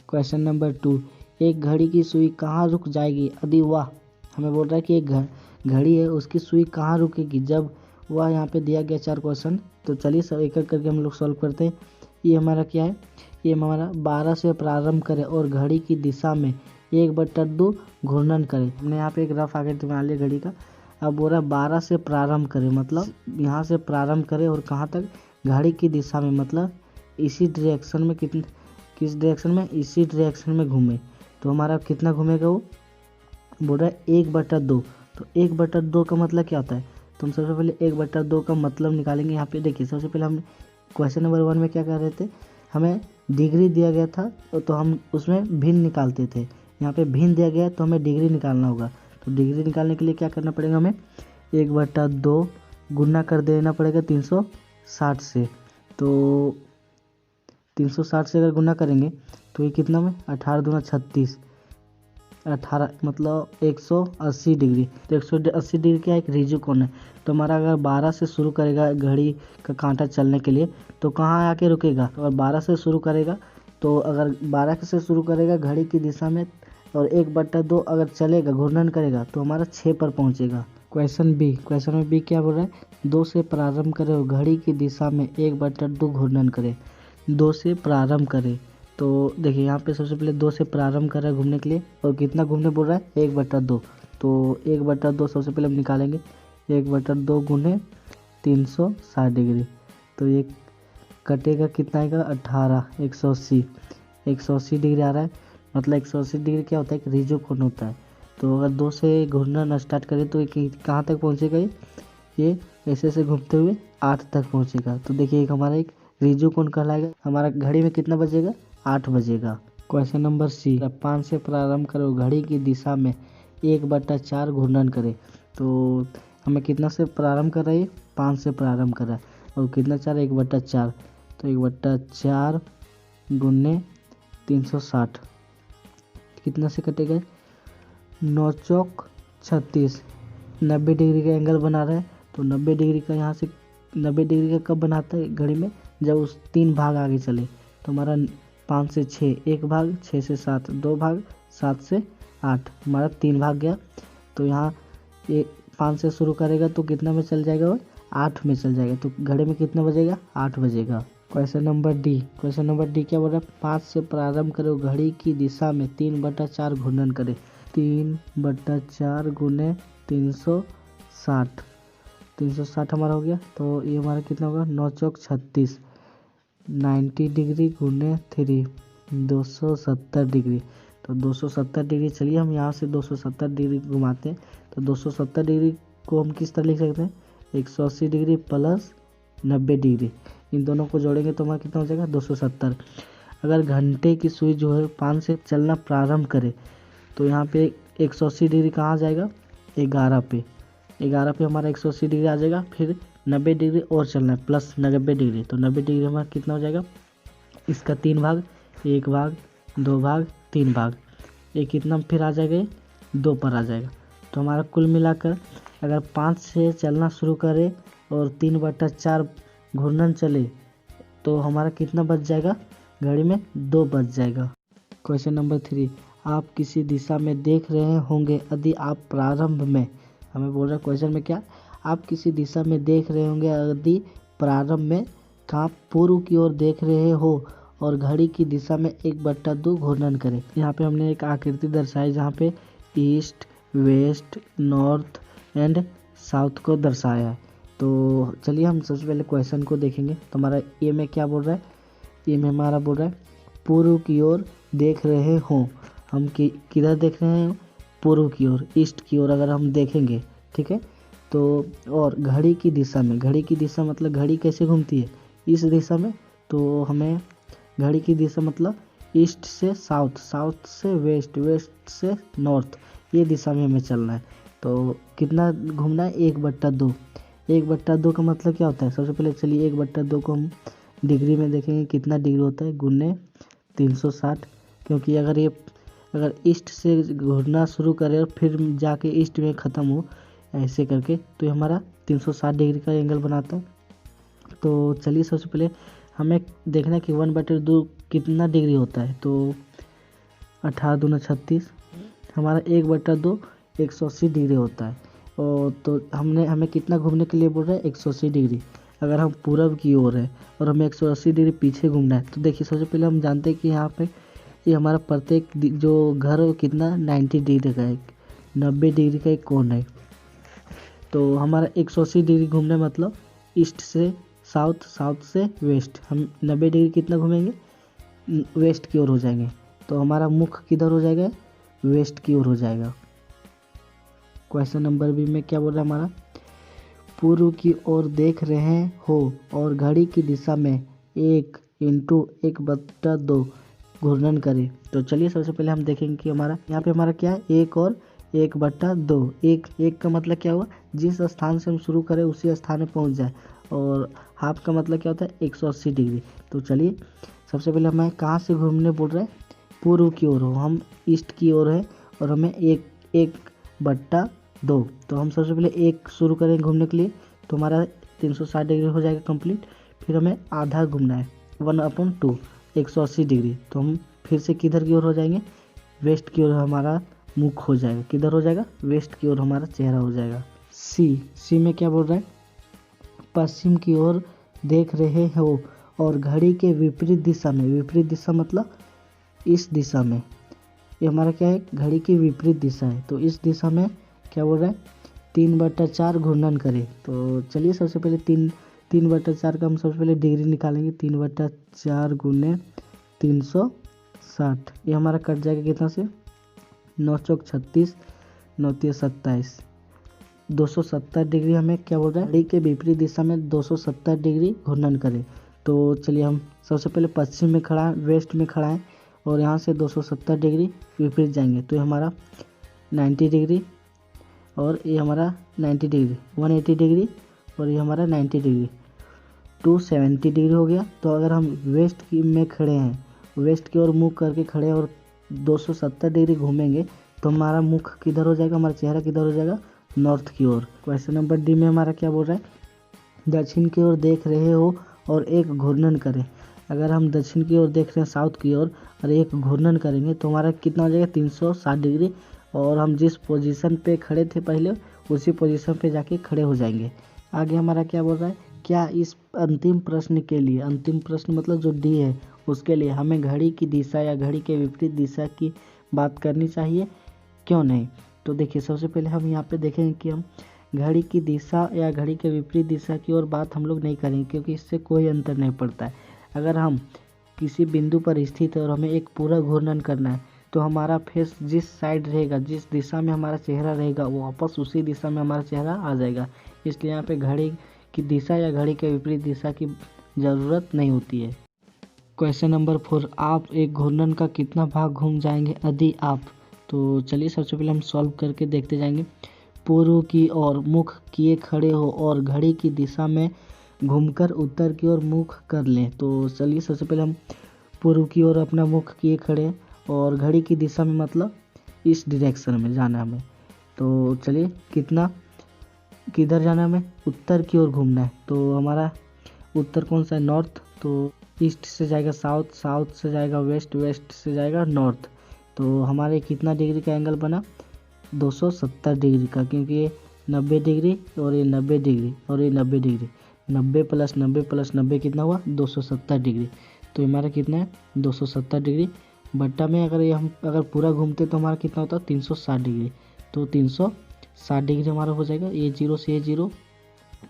Question number 2, एक घड़ी की सुई कहाँ रुक जाएगी यदि वह, हमें बोल रहा है कि एक घड़ी है उसकी सुई कहाँ रुकेगी जब वह, यहाँ पे दिया गया 4 क्वेश्चन। तो चलिए सब एक एक करके हम लोग सॉल्व करते हैं। ये हमारा क्या है, ये हमारा 12 से प्रारंभ करें और घड़ी की दिशा में 1/2 घूर्णन करें। हमने यहाँ पे एक रफ आकृति बना लिया घड़ी का। अब बोल रहा है 12 से प्रारंभ करें, मतलब यहाँ से प्रारंभ करें और कहाँ तक, घड़ी की दिशा में, मतलब इसी डायरेक्शन में, किस डायरेक्शन में, इसी डायरेक्शन में घूमे। तो हमारा कितना घूमेगा वो, बोल रहा है 1/2। तो 1/2 का मतलब क्या होता है, तो हम सबसे पहले 1/2 का मतलब निकालेंगे। यहाँ पे देखिए सबसे पहले हम क्वेश्चन नंबर 1 में क्या कर रहे थे, हमें डिग्री दिया गया था तो हम उसमें भिन्न निकालते थे। यहाँ पे भिन्न दिया गया तो हमें डिग्री निकालना होगा। तो डिग्री निकालने के लिए क्या करना पड़ेगा, हमें 1/2 गुना कर देना पड़ेगा 360 से। तो 360 से अगर गुना करेंगे तो ये कितना में, 18 दूना 36, 18 मतलब 180 डिग्री। तो 180 डिग्री क्या, एक रिजु कोण है। तो हमारा अगर 12 से शुरू करेगा घड़ी का कांटा चलने के लिए तो कहाँ आके रुकेगा, तो अगर 12 से शुरू करेगा तो अगर 12 से शुरू करेगा घड़ी की दिशा में और 1/2 अगर चलेगा, घूर्णन करेगा तो हमारा 6 पर पहुँचेगा। क्वेश्चन बी, क्वेश्चन में बी क्या बोल रहा है, 2 से प्रारंभ करें और घड़ी की दिशा में 1/2 घूर्णन करें। 2 से प्रारंभ करें, तो देखिए यहाँ पे सबसे पहले 2 से प्रारंभ कर रहा है घूमने के लिए और कितना घूमने बोल रहा है, 1/2। तो 1/2 सबसे पहले हम निकालेंगे, 1/2 गुने 360 डिग्री। तो ये कटेगा कितना आएगा, 18, 180, 180 डिग्री आ रहा है। मतलब 180 डिग्री क्या होता है, एक रिजु कोण होता है। तो अगर 2 से घूमना स्टार्ट करें तो ये कहाँ तक पहुँचेगा, ये ऐसे ऐसे घूमते हुए 8 तक पहुँचेगा। तो देखिए एक हमारा एक रिजु कोण कहलाएगा। हमारा घड़ी में कितना बजेगा, 8 बजेगा। क्वेश्चन नंबर सी, 5 से प्रारंभ करो, घड़ी की दिशा में 1/4 घूर्णन करें। तो हमें कितना से प्रारंभ कर रहा है, 5 से प्रारंभ कर रहा है और कितना 4, 1/4। तो 1/4 गुने 360 कितना से कटेगा, 9 चौक 36, 90 डिग्री का एंगल बना रहा है। तो 90 डिग्री का यहाँ से, 90 डिग्री का कब बनाता है घड़ी में, जब उस 3 भाग आगे चले। तो हमारा 5 से 6 1 भाग, 6 से 7 2 भाग, 7 से 8 हमारा 3 भाग गया। तो यहाँ ये 5 से शुरू करेगा तो कितना में चल जाएगा, वो 8 में चल जाएगा। तो घड़ी में कितना बजेगा, 8 बजेगा। Question number D, question number D क्या बोल रहा है, 5 से प्रारंभ करो, घड़ी की दिशा में 3/4 घूर्णन करें। 3/4 गुने 360, 360 हमारा हो गया। तो ये हमारा कितना होगा, 9 चौक 36, 90 डिग्री गुने 3, 270 डिग्री। तो 270 डिग्री, चलिए हम यहाँ से 270 डिग्री घुमाते हैं। तो 270 डिग्री को हम किस तरह लिख सकते हैं, 180 डिग्री प्लस 90 डिग्री, इन दोनों को जोड़ेंगे तो हमारा कितना हो जाएगा, 270। अगर घंटे की सुई जो है 5 से चलना प्रारंभ करे तो यहाँ पे 180 डिग्री कहाँ जाएगा, 11 पे, 11 पे हमारा 180 डिग्री आ जाएगा। फिर 90 डिग्री और चलना है प्लस 90 डिग्री। तो 90 डिग्री हमारा कितना हो जाएगा, इसका 3 भाग, 1 भाग 2 भाग 3 भाग, ये कितना फिर आ जाएगा, 2 पर आ जाएगा। तो हमारा कुल मिलाकर अगर 5 से चलना शुरू करे और 3/4 घूर्णन चले तो हमारा कितना बच जाएगा, घड़ी में 2 बच जाएगा। क्वेश्चन नंबर 3, आप किसी दिशा में देख रहे होंगे यदि आप प्रारंभ में, हमें बोल रहा है क्वेश्चन में क्या, आप किसी दिशा में देख रहे होंगे यदि प्रारंभ में कहाँ पूर्व की ओर देख रहे हो और घड़ी की दिशा में 1/2 घूर्णन करें। यहाँ पे हमने एक आकृति दर्शाई जहाँ पे east, west, north and south को दर्शाया है। तो चलिए हम सबसे पहले क्वेश्चन को देखेंगे। तो हमारा ए में क्या बोल रहा है, ए में हमारा बोल रहा है पूर्व की ओर देख रहे हो। हम किधर देख रहे हैं, पूर्व की ओर, ईस्ट की ओर अगर हम देखेंगे, ठीक है। तो और घड़ी की दिशा में, घड़ी की दिशा मतलब घड़ी कैसे घूमती है, इस दिशा में। तो हमें घड़ी की दिशा मतलब ईस्ट से साउथ, साउथ से वेस्ट, वेस्ट से नॉर्थ, ये दिशा में हमें चलना है। तो कितना घूमना है, 1/2। 1/2 का मतलब क्या होता है, सबसे पहले चलिए 1/2 को हम डिग्री में देखेंगे कितना डिग्री होता है, गुने 360। क्योंकि अगर ईस्ट से घूमना शुरू करे और फिर जाके ईस्ट में ख़त्म हो ऐसे करके, तो ये हमारा 360 डिग्री का एंगल बनाता है। तो चलिए सबसे पहले हमें देखना है कि 1/2 कितना डिग्री होता है। तो 18 दूना 36, हमारा 1/2 180 डिग्री होता है। और तो हमें कितना घूमने के लिए बोल रहा है 180 डिग्री। अगर हम पूरब की ओर है और हमें 180 डिग्री पीछे घूमना है तो देखिए सबसे पहले हम जानते हैं कि यहाँ पे ये हमारा प्रत्येक जो घर है वो कितना 90 डिग्री का है, 90 डिग्री का एक कोण है। तो हमारा 180 डिग्री घूमने मतलब ईस्ट से साउथ, साउथ से वेस्ट, हम 90 डिग्री कितना घूमेंगे वेस्ट की ओर हो जाएंगे। तो हमारा मुख किधर हो जाएगा वेस्ट की ओर हो जाएगा। क्वेश्चन नंबर बी में क्या बोल रहा है हमारा, पूर्व की ओर देख रहे हो और घड़ी की दिशा में 1 × 1/2 घूर्णन करें। तो चलिए सबसे पहले हम देखेंगे कि हमारा यहाँ पे हमारा क्या है 1 और 1/2। एक का मतलब क्या हुआ, जिस स्थान से हम शुरू करें उसी स्थान में पहुँच जाए। और हाफ का मतलब क्या होता है 180 डिग्री। तो चलिए सबसे पहले हमें कहाँ से घूमने बोल रहा है, पूर्व की ओर हो, हम ईस्ट की ओर है और हमें 1/2। तो हम सबसे पहले 1 शुरू करें घूमने के लिए तो हमारा 360 डिग्री हो जाएगा कंप्लीट। फिर हमें आधा घूमना है 1/2 180 डिग्री। तो हम फिर से किधर की ओर हो जाएंगे वेस्ट की ओर, हमारा मुख हो जाएगा किधर हो जाएगा वेस्ट की ओर, हमारा चेहरा हो जाएगा। सी में क्या बोल रहा है, पश्चिम की ओर देख रहे हो और घड़ी के विपरीत दिशा में, विपरीत दिशा मतलब इस दिशा में, ये हमारा क्या है घड़ी की विपरीत दिशा है। तो इस दिशा में क्या बोल रहा है 3/4 घूर्णन करें। तो चलिए सबसे पहले 3/4 का हम सबसे पहले डिग्री निकालेंगे। 3/4 गुने 360, ये हमारा कट जाएगा कितना से 9 चौक 36, 9 तिया 27, 270 डिग्री। हमें क्या बोल रहा है घड़ी के विपरीत दिशा में 270 डिग्री घूर्णन करें। तो चलिए हम सबसे पहले पश्चिम में खड़ा है, वेस्ट में खड़ा है और यहाँ से 270 डिग्री विपरीत जाएंगे तो ये हमारा 90 डिग्री और ये हमारा 90 डिग्री, 180 डिग्री और ये हमारा 90 डिग्री, 270 डिग्री हो गया। तो अगर हम वेस्ट की में खड़े हैं, वेस्ट की ओर मुख करके खड़े और 270 डिग्री घूमेंगे तो हमारा मुख किधर हो जाएगा, हमारा चेहरा किधर हो जाएगा नॉर्थ की ओर। क्वेश्चन नंबर डी में हमारा क्या बोल रहा है, दक्षिण की ओर देख रहे हो और 1 घूर्णन करें। अगर हम दक्षिण की ओर देख रहे हैं साउथ की ओर और 1 घूर्णन करेंगे तो हमारा कितना हो जाएगा 360 डिग्री। और हम जिस पोजीशन पे खड़े थे पहले उसी पोजीशन पे जाके खड़े हो जाएंगे। आगे हमारा क्या बोल रहा है, क्या इस अंतिम प्रश्न के लिए, अंतिम प्रश्न मतलब जो डी है उसके लिए हमें घड़ी की दिशा या घड़ी के विपरीत दिशा की बात करनी चाहिए, क्यों नहीं। तो देखिए सबसे पहले हम यहाँ पे देखेंगे कि हम घड़ी की दिशा या घड़ी के विपरीत दिशा की ओर बात हम लोग नहीं करेंगे क्योंकि इससे कोई अंतर नहीं पड़ता है। अगर हम किसी बिंदु पर स्थित है और हमें एक पूरा घूर्णन करना है तो हमारा फेस जिस साइड रहेगा, जिस दिशा में हमारा चेहरा रहेगा वो वापस उसी दिशा में हमारा चेहरा आ जाएगा। इसलिए यहाँ पे घड़ी की दिशा या घड़ी के विपरीत दिशा की ज़रूरत नहीं होती है। क्वेश्चन नंबर 4, आप एक घूर्णन का कितना भाग घूम जाएंगे यदि आप। तो चलिए सबसे पहले हम सॉल्व करके देखते जाएंगे। पूर्व की ओर मुख किए खड़े हो और घड़ी की दिशा में घूमकर उत्तर की ओर मुख कर लें। तो चलिए सबसे पहले हम पूर्व की ओर अपना मुख किए खड़े और घड़ी की दिशा में मतलब इस डायरेक्शन में जाना हमें। तो चलिए कितना किधर जाना है, हमें उत्तर की ओर घूमना है। तो हमारा उत्तर कौन सा है नॉर्थ, तो ईस्ट से जाएगा साउथ, साउथ से जाएगा वेस्ट, वेस्ट से जाएगा नॉर्थ। तो हमारे कितना डिग्री का एंगल बना 270 डिग्री का, क्योंकि ये 90 डिग्री और ये 90 डिग्री और ये 90 डिग्री, 90 + 90 + 90 कितना हुआ 270 डिग्री। तो हमारा कितना है 270 डिग्री बट्टा में अगर ये हम अगर पूरा घूमते तो हमारा कितना होता 360 डिग्री। तो 360 डिग्री हमारा हो जाएगा, ये 0 से ये 0,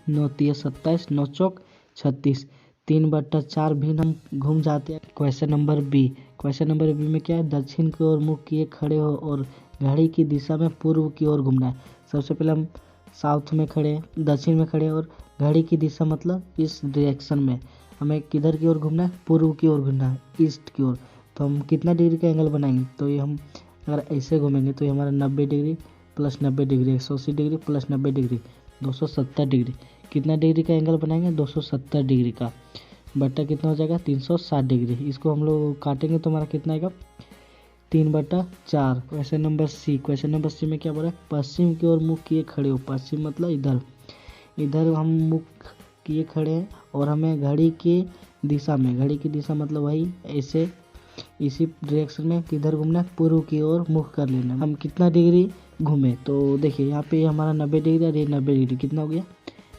9 तिया 27, 9 चौक 36, 3/4 भी हम घूम जाते हैं। Question number B, question number B में क्या है, दक्षिण की ओर मुख किए खड़े हो और घड़ी की दिशा में पूर्व की ओर घूमना है। सबसे पहले हम साउथ में खड़े हैं, दक्षिण में खड़े हैं और घड़ी की दिशा मतलब इस डायरेक्शन में हमें किधर की ओर घूमना है, पूर्व की ओर घूमना है, ईस्ट की ओर। तो हम कितना डिग्री का एंगल बनाएंगे, तो ये हम अगर ऐसे घूमेंगे तो ये हमारा 90 degree + 90 degree, 180 degree + 90 degree, 270 degree. कितना डिग्री का एंगल बनाएंगे 270 डिग्री का, बट्टा कितना हो जाएगा 360 डिग्री। इसको हम लोग काटेंगे तो हमारा कितना आएगा 3/4। Question number C, question number C में क्या बोला है, पश्चिम की ओर मुख किए खड़े हो। पश्चिम मतलब इधर, इधर हम मुख किए खड़े हैं और हमें घड़ी की दिशा में, घड़ी की दिशा मतलब वही ऐसे इसी डायरेक्शन में किधर घूमना है, पूर्व की ओर मुख कर लेना। हम कितना डिग्री घूमे, तो देखिए यहाँ पे हमारा 90 डिग्री और ये 90 डिग्री, कितना हो गया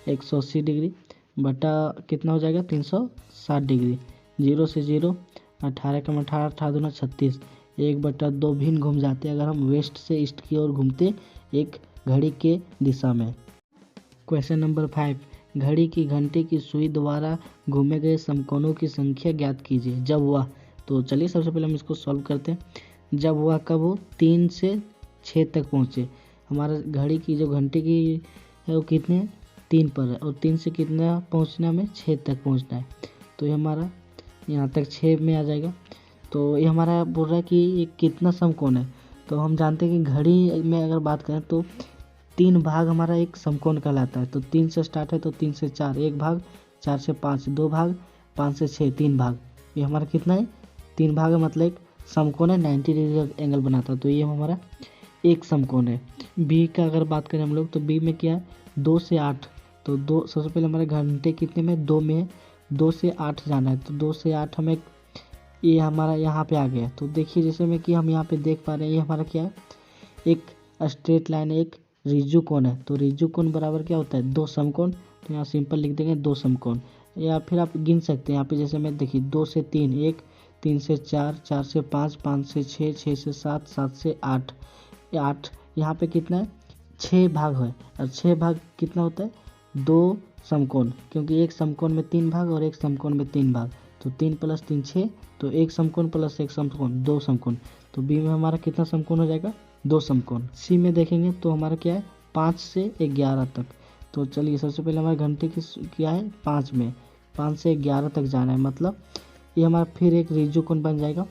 180 डिग्री बटा कितना हो जाएगा 360 डिग्री। 0 से 0, 18 कम 18, 18 दूना 36, 1/2 भिन्न घूम जाते अगर हम वेस्ट से ईस्ट की ओर घूमते एक घड़ी के दिशा में। क्वेश्चन नंबर 5, घड़ी की घंटे की सुई द्वारा घूमे गए समकोणों की संख्या ज्ञात कीजिए जब वह, तो चलिए सबसे पहले हम इसको सॉल्व करते हैं। जब वह कब हो, 3 से 6 तक पहुँचे। हमारा घड़ी की जो घंटे की है वो कितने 3 पर है और 3 से कितना पहुँचना हमें 6 तक पहुँचना है, तो ये हमारा यहाँ तक 6 में आ जाएगा। तो ये हमारा बोल रहा है कि ये कितना समकोण है, तो हम जानते हैं कि घड़ी में अगर बात करें तो 3 भाग हमारा एक समकोण कहलाता है। तो 3 से स्टार्ट है तो 3 से 4 1 भाग, 4 से 5 2 भाग, 5 से 6 3 भाग। ये हमारा कितना है 3 भाग है, मतलब एक समकोण है 90 डिग्री का एंगल बनाता है, तो ये हमारा एक समकोण है। बी का अगर बात करें हम लोग तो बी में क्या है 2 से 8, तो 2 सबसे पहले हमारे घंटे कितने में 2 में है, 2 से 8 जाना है, तो 2 से 8 हमें ये हमारा यहाँ पे आ गया। तो देखिए जैसे में कि हम यहाँ पे देख पा रहे हैं ये हमारा क्या है एक स्ट्रेट लाइन, एक रिज्जु कोण है। तो रिज्जु कोण बराबर क्या होता है 2 समकोण, तो यहाँ सिंपल लिख देंगे 2 समकोण। या फिर आप गिन सकते हैं यहाँ पे जैसे मैं देखिए 2 से 3 1, 3 से 4, 4 से 5, 5 से 6, 6 से 7, 7 से 8, 8 यहाँ पे कितना है 6 भाग है, और 6 भाग कितना होता है 2 समकोण, क्योंकि एक समकोण में 3 भाग और एक समकोण में 3 भाग, तो 3 + 3 6, तो एक समकोण प्लस एक समकोण 2 समकोण। तो बी में हमारा कितना समकोण हो जाएगा 2 समकोण। सी में देखेंगे तो हमारा क्या है 5 से 11 तक। तो चलिए सबसे पहले हमारे घंटे की क्या है 5 में, 5 से 11 तक जाना है, मतलब ये हमारा फिर एक रिज्जु कोण बन जाएगा।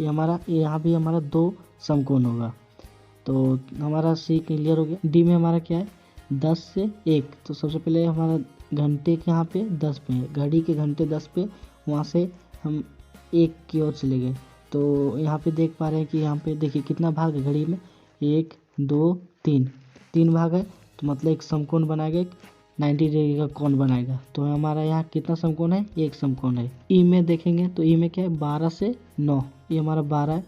ये हमारा यहाँ भी हमारा 2 समकोण होगा। तो हमारा सी क्लियर हो गया। डी में हमारा क्या है 10 से 1, तो सबसे पहले हमारा घंटे के यहाँ पे 10 पे है, घड़ी के घंटे 10 पे, वहाँ से हम 1 की ओर चले गए। तो यहाँ पे देख पा रहे हैं कि यहाँ पे देखिए कितना भाग है घड़ी में 1 2 3, 3 भाग है, तो मतलब एक समकोण बनाएगा, एक 90 डिग्री का कोण बनाएगा। तो हमारा यहाँ कितना समकोण है एक समकोण है। ई में देखेंगे तो ई में क्या है 12 से 9, ये हमारा 12 है,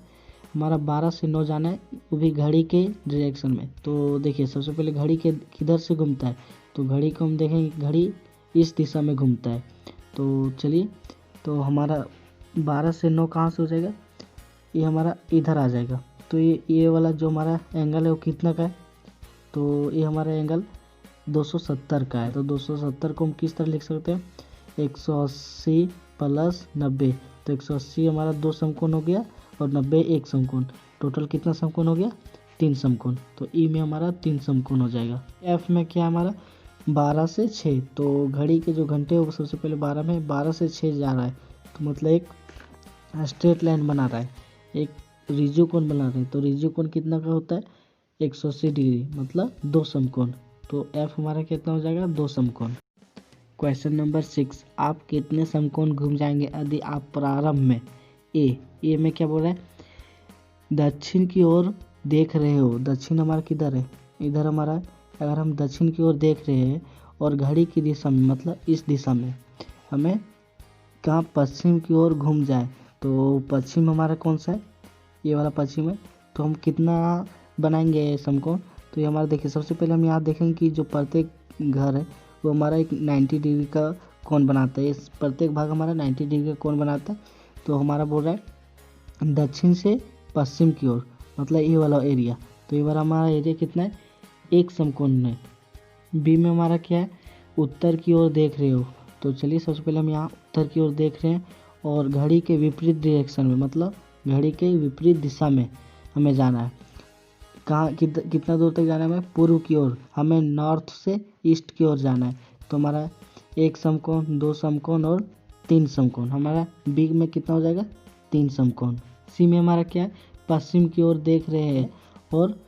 हमारा 12 से 9 जाना है वो भी घड़ी के डायरेक्शन में। तो देखिए सबसे पहले घड़ी के किधर से घूमता है, तो घड़ी को हम देखेंगे घड़ी इस दिशा में घूमता है। तो चलिए तो हमारा 12 से 9 कहाँ से हो जाएगा, ये हमारा इधर आ जाएगा। तो ये वाला जो हमारा एंगल है वो कितना का है, तो ये हमारा एंगल 270 का है। तो 270 को हम किस तरह लिख सकते हैं 180 + 90, तो 180 हमारा 2 समकोण हो गया और 90 एक समकोण, टोटल कितना समकोण हो गया 3 समकोण। तो ई में हमारा 3 समकोण हो जाएगा। एफ में क्या हमारा 12 से 6, तो घड़ी के जो घंटे वो सबसे पहले 12 में 12 से 6 जा रहा है, तो मतलब एक स्ट्रेट लाइन बना रहा है, एक रिज्जु कोण बना रहे हैं। तो रिज्जु कोण कितना का होता है 180 डिग्री, मतलब 2 समकोण। तो एफ हमारा कितना हो जाएगा 2 समकोण। क्वेश्चन नंबर 6, आप कितने समकोण घूम जाएंगे यदि आप प्रारंभ में ए में क्या बोल रहा है दक्षिण की ओर देख रहे हो। दक्षिण हमारा किधर है इधर हमारा, अगर हम दक्षिण की ओर देख रहे हैं और घड़ी की दिशा में मतलब इस दिशा में हमें कहाँ पश्चिम की ओर घूम जाए, तो पश्चिम हमारा कौन सा है ये वाला पश्चिम है, तो हम कितना बनाएंगे समकोण। तो ये हमारा देखिए सबसे पहले हम यहाँ देखेंगे कि जो प्रत्येक घर है वो हमारा एक 90 डिग्री का कोण बनाता है, इस प्रत्येक भाग हमारा 90 डिग्री का कोण बनाता है। तो हमारा बोल रहा है दक्षिण से पश्चिम की ओर, मतलब ये वाला एरिया, तो ये वाला हमारा एरिया कितना है एक समकोण है। बी में हमारा क्या है उत्तर की ओर देख रहे हो, तो चलिए सबसे पहले हम यहाँ उत्तर की ओर देख रहे हैं और घड़ी के विपरीत डायरेक्शन में, मतलब घड़ी के विपरीत दिशा में हमें जाना है। कहाँ कितना दूर तक जाना है हमें पूर्व की ओर, हमें नॉर्थ से ईस्ट की ओर जाना है। तो हमारा एक समकोण 2 समकोण और 3 समकोण, हमारा बी में कितना हो जाएगा 3 समकोण। सी में हमारा क्या है पश्चिम की ओर देख रहे हैं और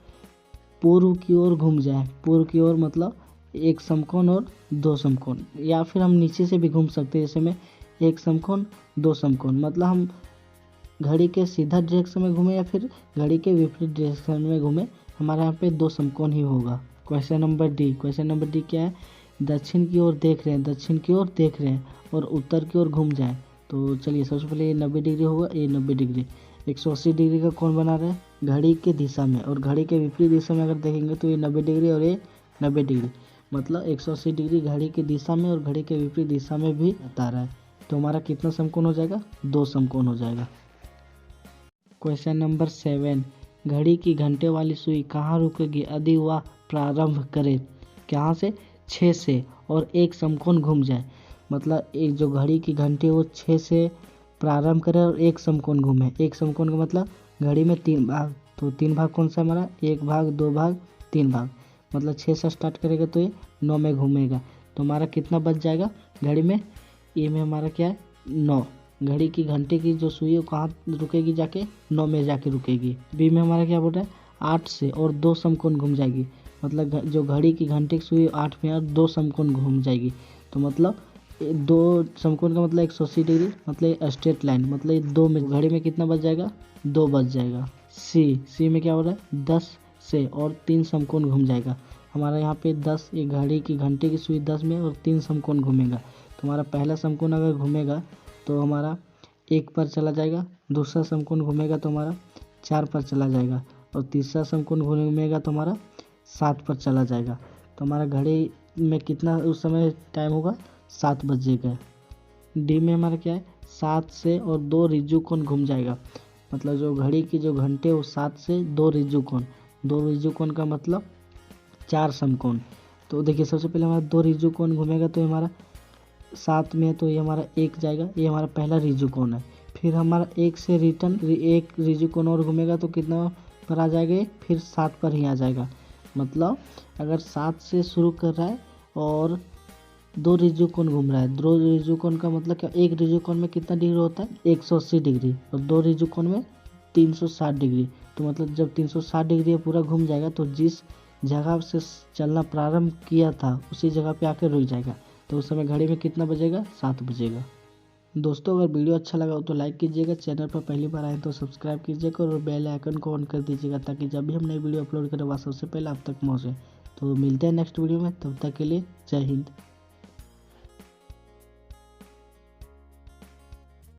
पूर्व की ओर घूम जाए, पूर्व की ओर मतलब एक समकोण और 2 समकोण, या फिर हम नीचे से भी घूम सकते हैं, जैसे में एक समकोण 2 समकोण, मतलब हम घड़ी के सीधा डायरेक्शन में घूमे या फिर घड़ी के विपरीत डायरेक्शन में घूमे, हमारे यहाँ पे 2 समकोण ही होगा। क्वेश्चन नंबर डी क्या है दक्षिण की ओर देख रहे हैं, दक्षिण की ओर देख रहे हैं और उत्तर की ओर घूम जाए। तो चलिए सबसे पहले ये 90 डिग्री होगा, ये 90 डिग्री, 180 डिग्री का कोण बना रहा है घड़ी के दिशा में, और घड़ी के विपरीत दिशा में अगर देखेंगे तो ये 90 डिग्री और ये 90 डिग्री, मतलब 180 डिग्री घड़ी की दिशा में और घड़ी के विपरीत दिशा में भी बता रहा है। तो हमारा कितना समकोण हो जाएगा? 2 समकोण हो जाएगा। क्वेश्चन नंबर 7, घड़ी की घंटे वाली सुई कहाँ रुकेगी यदि वह प्रारंभ करे कहाँ से? 6 से और एक समकोण घूम जाए। मतलब एक जो घड़ी की घंटी वो 6 से प्रारंभ करे और एक समकोण घूमे। एक समकोण का मतलब घड़ी में 3 भाग, तो 3 भाग कौन सा हमारा? 1 भाग, 2 भाग, 3 भाग, मतलब 6 से स्टार्ट करेगा तो ये 9 में घूमेगा। तो हमारा कितना बच जाएगा घड़ी में? ए में हमारा क्या है? 9। घड़ी की घंटे की जो सुई है कहाँ रुकेगी? जाके 9 में जाके रुकेगी। बी में हमारा क्या बोल रहा है? 8 से और 2 समकोण घूम जाएगी। मतलब जो घड़ी की घंटे की सुई 8 में और 2 समकोण घूम जाएगी। तो मतलब 2 समकोण का मतलब 180 डिग्री, मतलब स्ट्रेट लाइन, मतलब 2 में घड़ी में कितना बच जाएगा? 2 बच जाएगा। सी में क्या हो रहा है? 10 से और 3 समकोण घूम जाएगा। हमारा यहाँ पे 10, एक घड़ी की घंटे की सुई 10 में और 3 समकोण घूमेगा। तो हमारा पहला समकोण अगर घूमेगा तो हमारा 1 पर चला जाएगा, दूसरा समकोण घूमेगा तो हमारा 4 पर चला जाएगा, और तीसरा समकोण घूमेगा तो हमारा 7 पर चला जाएगा। तो हमारा घड़ी में कितना उस समय टाइम होगा? 7 बजेगा। डी में हमारा क्या है? 7 से और 2 ऋजु कोण घूम जाएगा। मतलब जो घड़ी की जो घंटे वो 7 से 2 ऋजु कोण, 2 ऋजु कोण का मतलब 4 समकोण। तो देखिए सबसे पहले हमारा 2 ऋजु कोण घूमेगा तो हमारा 7 में, तो ये हमारा 1 जाएगा, ये हमारा पहला ऋजु कोण है। फिर हमारा 1 से रिटर्न 1 ऋजु कोण और घूमेगा तो कितना पर आ जाएगा? फिर 7 पर ही आ जाएगा। मतलब अगर 7 से शुरू कर रहा है और 2 ऋजु कोण घूम रहा है, 2 ऋजु कोण का मतलब क्या? 1 ऋजु कोण में कितना डिग्री होता है? 180 डिग्री, और 2 ऋजु कोण में 360 डिग्री। तो मतलब जब 360 डिग्री पूरा घूम जाएगा तो जिस जगह से चलना प्रारंभ किया था उसी जगह पे आकर रुक जाएगा। तो उस समय घड़ी में कितना बजेगा? 7 बजेगा। दोस्तों अगर वीडियो अच्छा लगा हो तो लाइक कीजिएगा, चैनल पर पहली बार आए तो सब्सक्राइब कीजिएगा और बेल आइकन को ऑन कर दीजिएगा ताकि जब भी हम नई वीडियो अपलोड करें वह सबसे पहले आप तक पहुँचे। तो मिलते हैं नेक्स्ट वीडियो में, तब तक के लिए जय हिंद।